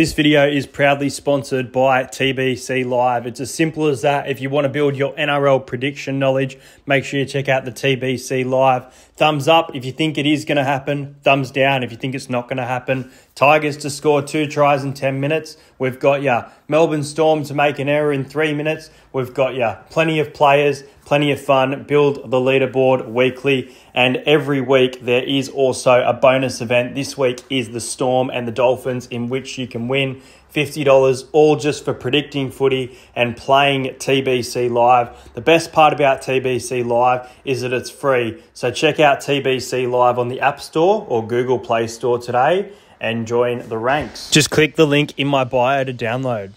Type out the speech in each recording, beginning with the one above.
This video is proudly sponsored by TBC Live. It's as simple as that. If you want to build your NRL prediction knowledge, make sure you check out the TBC Live. Thumbs up if you think it is going to happen. Thumbs down if you think it's not going to happen. Tigers to score 2 tries in 10 minutes. We've got ya Melbourne Storm to make an error in 3 minutes. We've got ya plenty of players, plenty of fun. Build the leaderboard weekly. And every week there is also a bonus event. This week is the Storm and the Dolphins, in which you can win $50, all just for predicting footy and playing TBC Live. The best part about TBC Live is that it's free. So check out TBC Live on the App Store or Google Play Store today and join the ranks. Just click the link in my bio to download.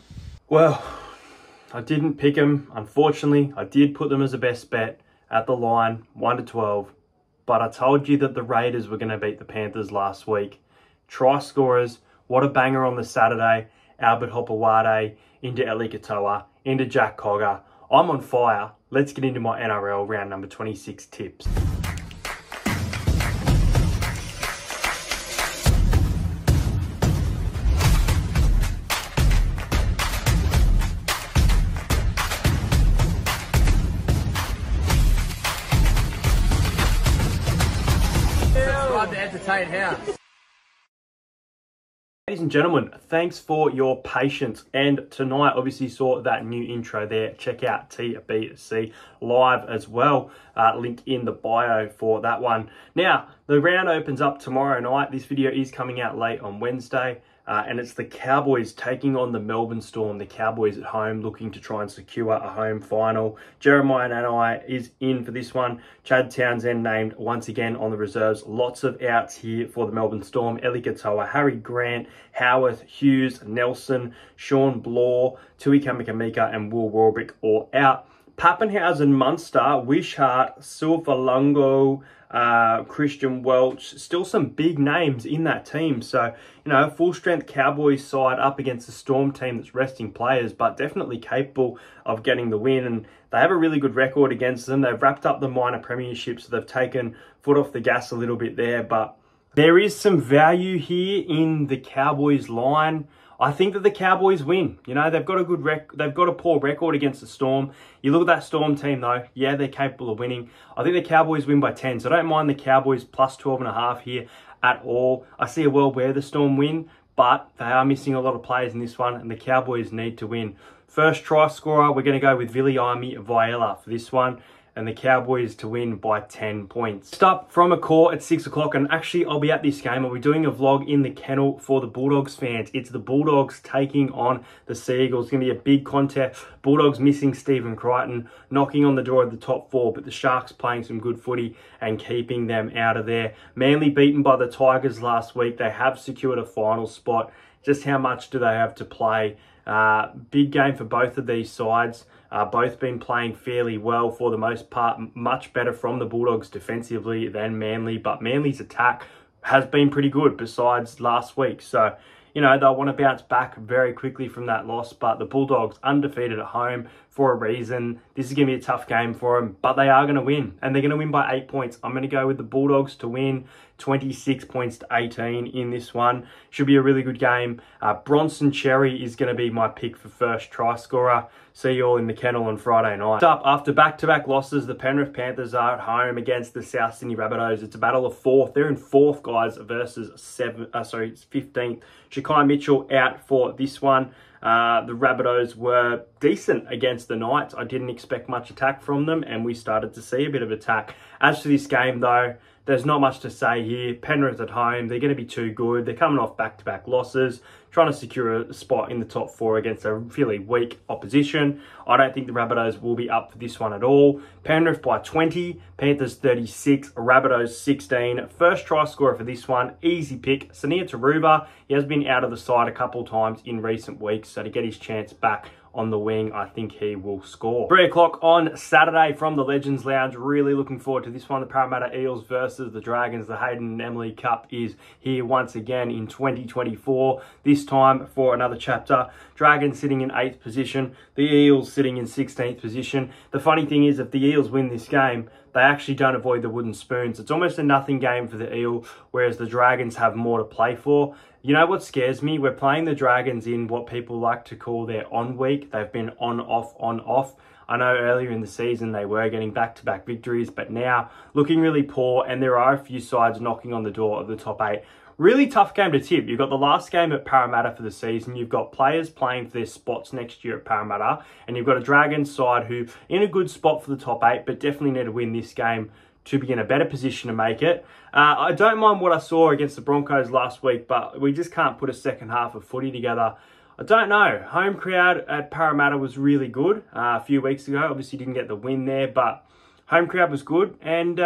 Well, I didn't pick them. Unfortunately, I did put them as a best bet at the line, 1 to 12. But I told you that the Raiders were going to beat the Panthers last week. Try scorers, what a banger on the Saturday. Albert Hopewade into Eli Katoa, into Jack Cogger. I'm on fire. Let's get into my NRL round number 26 tips. Subscribe to Entertain House. Ladies and gentlemen, thanks for your patience. And tonight, obviously, saw that new intro there. Check out TBC Live as well. Link in the bio for that one. Now, the round opens up tomorrow night. This video is coming out late on Wednesday. And it's the Cowboys taking on the Melbourne Storm. The Cowboys at home looking to try and secure a home final. Jeremiah Nanai is in for this one. Chad Townsend named once again on the reserves. Lots of outs here for the Melbourne Storm. Eli Katoa, Harry Grant, Howarth, Hughes, Nelson, Sean Blaw, Tui Kamikamika and Will Warbrick all out. Pappenhausen, Munster, Wishart, Silvalungo, Christian Welch, still some big names in that team. So, you know, full strength Cowboys side up against a Storm team that's resting players, but definitely capable of getting the win. And they have a really good record against them. They've wrapped up the minor premierships, so they've taken foot off the gas a little bit there. But there is some value here in the Cowboys line. I think that the Cowboys win. You know, they've got a poor record against the Storm. You look at that Storm team though, yeah, they're capable of winning. I think the Cowboys win by 10, so I don't mind the Cowboys plus 12.5 here at all. I see a world where the Storm win, but they are missing a lot of players in this one, and the Cowboys need to win. First try scorer, we're going to go with Viliami Viela for this one, and the Cowboys to win by 10 points. Next up, from a call at 6 o'clock, and actually I'll be at this game. I'll be doing a vlog in the kennel for the Bulldogs fans. It's the Bulldogs taking on the Seagulls. It's going to be a big contest. Bulldogs missing Stephen Crichton, knocking on the door of the top 4, but the Sharks playing some good footy and keeping them out of there. Manly beaten by the Tigers last week. They have secured a final spot. Just how much do they have to play? Big game for both of these sides. Both been playing fairly well for the most part. Much better from the Bulldogs defensively than Manly. But Manly's attack has been pretty good besides last week. So, you know, they'll want to bounce back very quickly from that loss. But the Bulldogs undefeated at home for a reason. This is going to be a tough game for them. But they are going to win. And they're going to win by 8 points. I'm going to go with the Bulldogs to win 26 points to 18 in this one. Should be a really good game. Bronson Cherry is going to be my pick for first try scorer. See you all in the kennel on Friday night. Up after back-to-back losses, the Penrith Panthers are at home against the South Sydney Rabbitohs. It's a battle of 4th. They're in 4th, guys, versus 15th. Shakai Mitchell out for this one. The Rabbitohs were decent against the Knights. I didn't expect much attack from them, and we started to see a bit of attack. As for this game, though, there's not much to say here. Penrith at home, they're going to be too good. They're coming off back-to-back losses, trying to secure a spot in the top 4 against a fairly weak opposition. I don't think the Rabbitohs will be up for this one at all. Penrith by 20, Panthers 36, Rabbitohs 16. First try scorer for this one, easy pick, Sania Taruva. He has been out of the side a couple of times in recent weeks, so to get his chance back on the wing, I think he will score. 3 o'clock on Saturday from the Legends Lounge. Really looking forward to this one. The Parramatta Eels versus the Dragons. The Hayden and Emily Cup is here once again in 2024. This time for another chapter. Dragons sitting in 8th position. The Eels sitting in 16th position. The funny thing is, if the Eels win this game, they actually don't avoid the wooden spoons. It's almost a nothing game for the Eel, whereas the Dragons have more to play for. You know what scares me? We're playing the Dragons in what people like to call their on week. They've been on, off, on, off. I know earlier in the season they were getting back-to-back victories, but now looking really poor, and there are a few sides knocking on the door of the top 8. Really tough game to tip. You've got the last game at Parramatta for the season. You've got players playing for their spots next year at Parramatta, and you've got a Dragons side who in a good spot for the top 8, but definitely need to win this game to be in a better position to make it. I don't mind what I saw against the Broncos last week, but we just can't put a second half of footy together. I don't know. Home crowd at Parramatta was really good a few weeks ago. Obviously didn't get the win there, but home crowd was good. And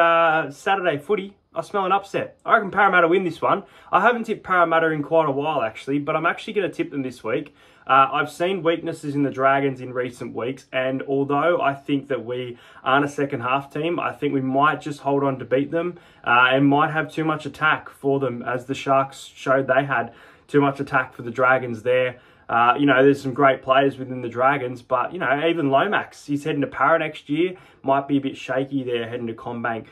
Saturday footy, I smell an upset. I reckon Parramatta win this one. I haven't tipped Parramatta in quite a while, actually, but I'm actually going to tip them this week. I've seen weaknesses in the Dragons in recent weeks, and although I think that we aren't a second half team, I think we might just hold on to beat them and might have too much attack for them, as the Sharks showed they had too much attack for the Dragons there. You know, there's some great players within the Dragons, but, you know, even Lomax, he's heading to Para next year, might be a bit shaky there heading to Combank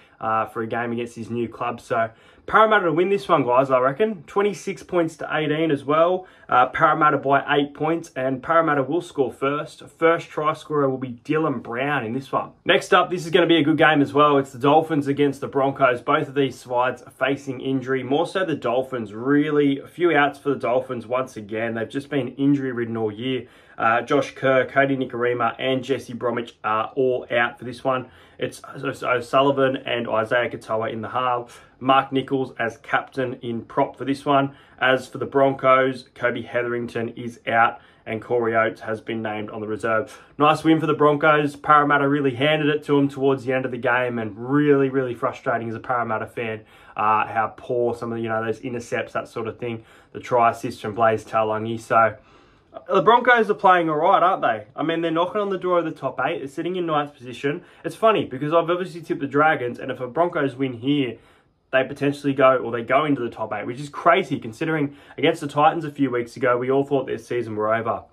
for a game against his new club. So Parramatta to win this one, guys, I reckon. 26 points to 18 as well. Parramatta by 8 points, and Parramatta will score first. First try scorer will be Dylan Brown in this one. Next up, this is going to be a good game as well. It's the Dolphins against the Broncos. Both of these sides are facing injury. More so the Dolphins, really. A few outs for the Dolphins once again. They've just been injury-ridden all year. Josh Kerr, Cody Nikorima, and Jesse Bromwich are all out for this one. It's O'Sullivan and Isaiah Katoa in the half. Mark Nichols as captain in prop for this one. As for the Broncos, Kobe Hetherington is out and Corey Oates has been named on the reserve. Nice win for the Broncos. Parramatta really handed it to them towards the end of the game, and really, really frustrating as a Parramatta fan how poor some of, you know, those intercepts, that sort of thing. The try assist from Blaze Taulagi. So the Broncos are playing all right, aren't they? I mean, they're knocking on the door of the top 8. They're sitting in 9th position. It's funny because I've obviously tipped the Dragons, and if the Broncos win here, they potentially go, or they go into the top 8, which is crazy considering against the Titans a few weeks ago, we all thought their season were over.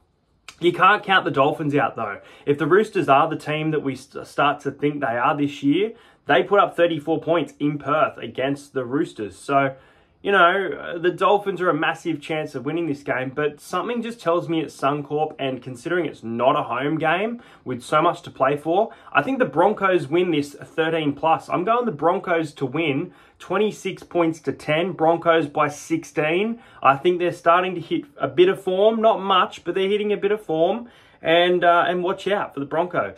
You can't count the Dolphins out, though. If the Roosters are the team that we start to think they are this year, they put up 34 points in Perth against the Roosters. So, you know, the Dolphins are a massive chance of winning this game, but something just tells me it's Suncorp, and considering it's not a home game with so much to play for, I think the Broncos win this 13+. I'm going the Broncos to win 26 points to 10, Broncos by 16. I think they're starting to hit a bit of form, not much, but they're hitting a bit of form. And watch out for the Broncos.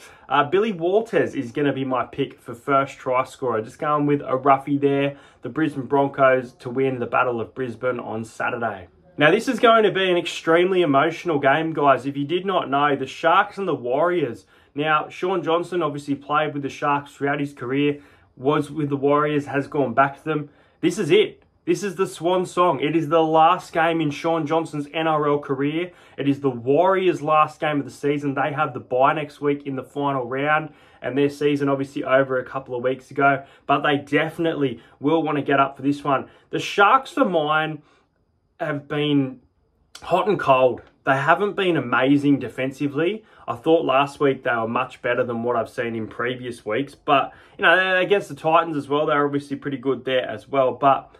Billy Walters is going to be my pick for first try scorer. Just going with a roughie there. The Brisbane Broncos to win the Battle of Brisbane on Saturday. Now, this is going to be an extremely emotional game, guys. If you did not know, the Sharks and the Warriors. Now, Sean Johnson obviously played with the Sharks throughout his career, was with the Warriors, has gone back to them. This is it. This is the swan song. It is the last game in Sean Johnson's NRL career. It is the Warriors' last game of the season. They have the bye next week in the final round, and their season obviously over a couple of weeks ago, but they definitely will want to get up for this one. The Sharks, for mine, have been hot and cold. They haven't been amazing defensively. I thought last week they were much better than what I've seen in previous weeks, but, you know, against the Titans as well, they're obviously pretty good there as well, but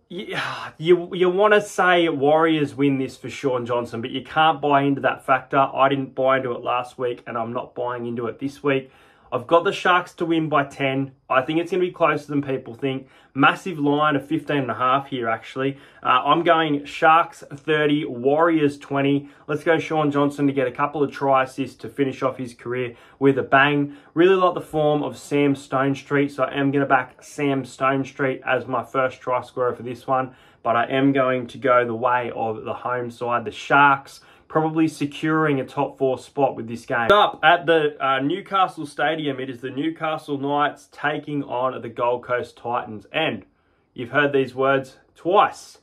you want to say Warriors win this for Sean Johnson, but you can't buy into that factor. I didn't buy into it last week, and I'm not buying into it this week. I've got the Sharks to win by 10. I think it's going to be closer than people think. Massive line of 15.5 here, actually. I'm going Sharks 30, Warriors 20. Let's go Sean Johnson to get a couple of try assists to finish off his career with a bang. Really like the form of Sam Stonestreet, so I am going to back Sam Stonestreet as my first try scorer for this one. But I am going to go the way of the home side, the Sharks, probably securing a top 4 spot with this game. Up at the Newcastle Stadium, it is the Newcastle Knights taking on the Gold Coast Titans. And you've heard these words twice.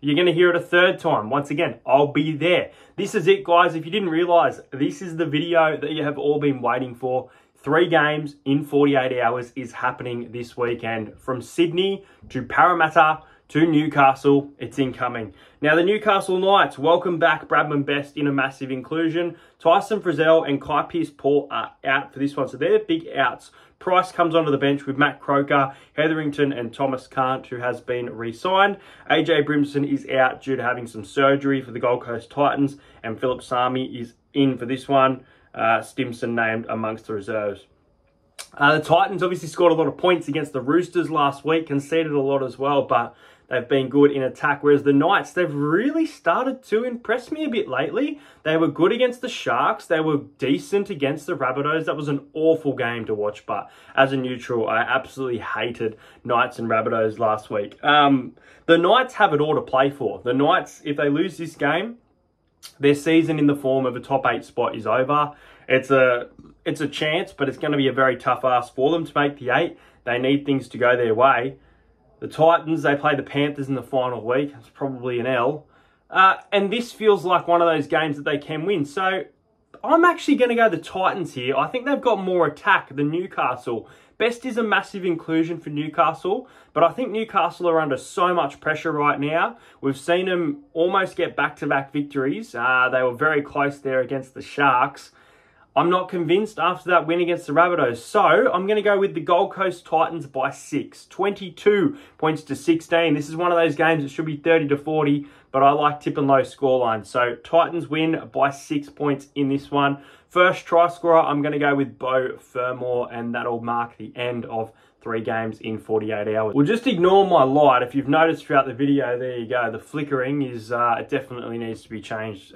You're going to hear it a third time. Once again, I'll be there. This is it, guys. If you didn't realise, this is the video that you have all been waiting for. 3 games in 48 hours is happening this weekend. From Sydney to Parramatta to Newcastle, it's incoming. Now, the Newcastle Knights, welcome back Bradman Best in a massive inclusion. Tyson Frizzell and Kai Pearce-Paul are out for this one, so they're big outs Price comes onto the bench with Matt Croker, Hetherington and Thomas Cant, who has been re-signed. AJ Brimson is out due to having some surgery for the Gold Coast Titans, and Philip Sami is in for this one. Stimson named amongst the reserves. The Titans obviously scored a lot of points against the Roosters last week, conceded a lot as well, but they've been good in attack. Whereas the Knights, they've really started to impress me a bit lately. They were good against the Sharks. They were decent against the Rabbitohs. That was an awful game to watch, but as a neutral, I absolutely hated Knights and Rabbitohs last week. The Knights have it all to play for. The Knights, if they lose this game, their season in the form of a top 8 spot is over. It's a chance, but it's going to be a very tough ask for them to make the 8. They need things to go their way. The Titans, they play the Panthers in the final week. It's probably an L. And this feels like one of those games that they can win. So I'm actually going to go the Titans here. I think they've got more attack than Newcastle. Best is a massive inclusion for Newcastle, but I think Newcastle are under so much pressure right now. We've seen them almost get back-to-back victories. They were very close there against the Sharks. I'm not convinced after that win against the Rabbitohs. So I'm going to go with the Gold Coast Titans by 6. 22 points to 16. This is one of those games that should be 30 to 40, but I like tipping low scorelines. So Titans win by 6 points in this one. First try scorer, I'm going to go with Beau Fermor, and that'll mark the end of 3 games in 48 hours. We'll just ignore my light. If you've noticed throughout the video, there you go. The flickering is it definitely needs to be changed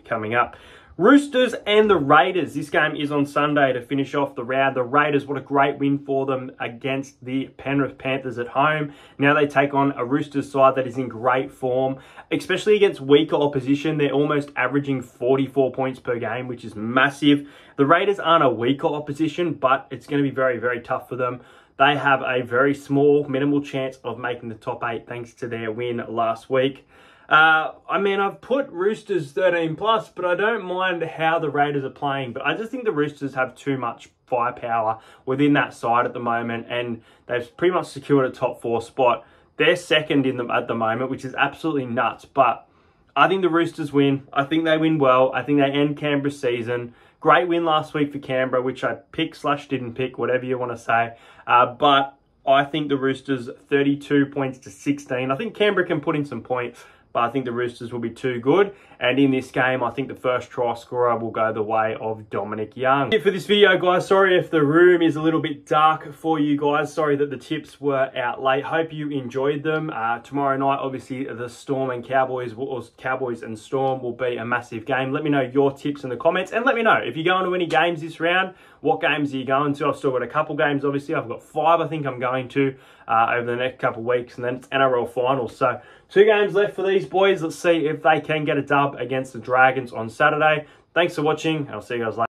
coming up. Roosters and the Raiders. This game is on Sunday to finish off the round. The Raiders, what a great win for them against the Penrith Panthers at home. Now they take on a Roosters side that is in great form, especially against weaker opposition. They're almost averaging 44 points per game, which is massive. The Raiders aren't a weaker opposition, but it's going to be very, very tough for them. They have a very small, minimal chance of making the top 8 thanks to their win last week. I mean, I've put Roosters 13 plus, but I don't mind how the Raiders are playing. But I just think the Roosters have too much firepower within that side at the moment, and they've pretty much secured a top 4 spot. They're second in them at the moment, which is absolutely nuts. But I think the Roosters win. I think they win well. I think they end Canberra's season. Great win last week for Canberra, which I pick/didn't pick, whatever you want to say. But I think the Roosters 32 points to 16. I think Canberra can put in some points, but I think the Roosters will be too good. And in this game, I think the first try scorer will go the way of Dominic Young. That's it for this video, guys. Sorry if the room is a little bit dark for you guys. Sorry that the tips were out late. Hope you enjoyed them. Tomorrow night, obviously, the Storm and Cowboys, or Cowboys and Storm will be a massive game. Let me know your tips in the comments, and let me know if you're going to any games this round. What games are you going to? I've still got a couple games, obviously. I've got 5, I think I'm going to over the next couple of weeks, and then it's NRL finals. So 2 games left for these boys. Let's see if they can get a dub against the Dragons on Saturday. Thanks for watching. I'll see you guys later.